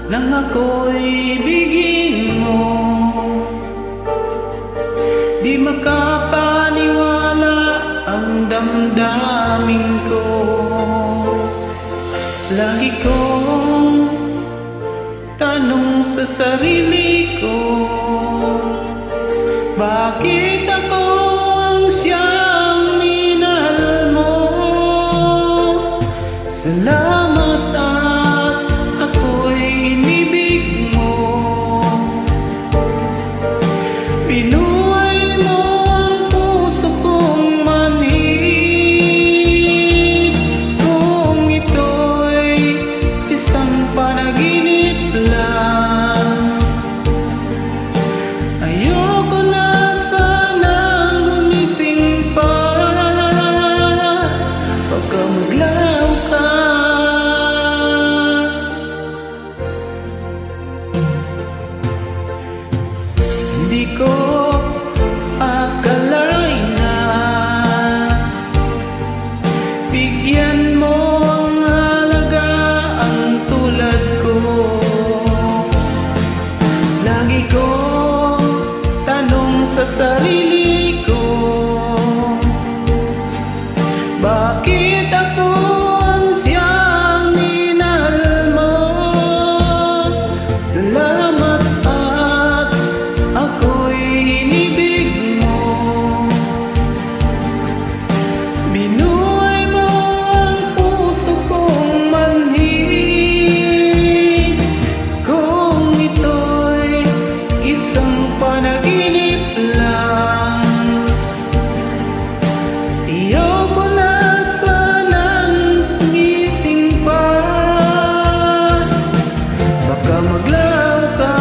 nang ako'y ibigin mo. Di makapaniwala ang damdamin ko. Lagi kong tanong sa sarili ko, bakit ako ang siyang minahal mo? Salamat at ako'y inibig mo. Pinuhay mo ang puso kong manhid. Kung ito'y isang panaginip lang, ayoko na sanang gumising pa. Baka maglaw ka. Hindi ko akalain na bigyan mo ang halaga ang tulad ko. Lagi kong tanong sa sarili ko, bakit ako ang siyang minahal mo? Salamat at ako'y inibig mo. Binuhay mo ang puso kong manhid. Kung ito'y isang panaginip lang, ayoko na sanang gising pa. Baka maglaw ka.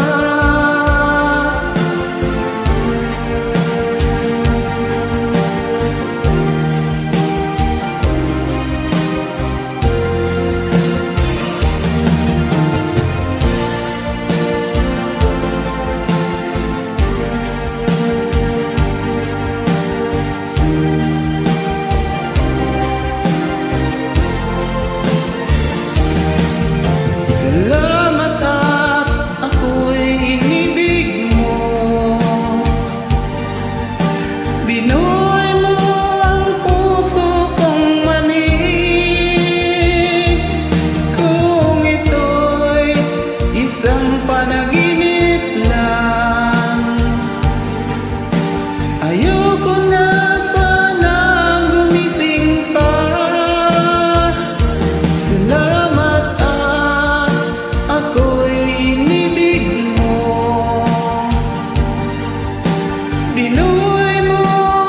Salamat at ako'y inibig mo. Binuhay mo ang puso kong manhid. Kung ito'y isang panaginip lang, ayoko na sanang gumising pa. Salamat at ako'y inibig mo. Binuhay mo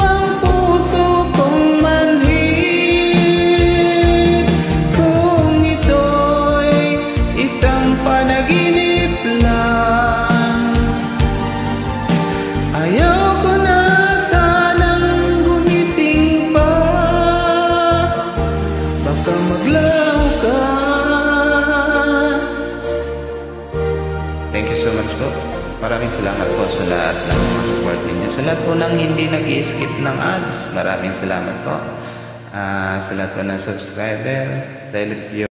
ang puso kong manhid. Kung ito'y isang panaginip lang, ayoko na sanang gumising pa. Baka maglaw ka. Thank you so much po. Maraming salamat po sa lahat ng mga support ninyo. Sa lahat po ng hindi nag-i-skip ng ads, maraming salamat po. Sa lahat po ng subscriber, sa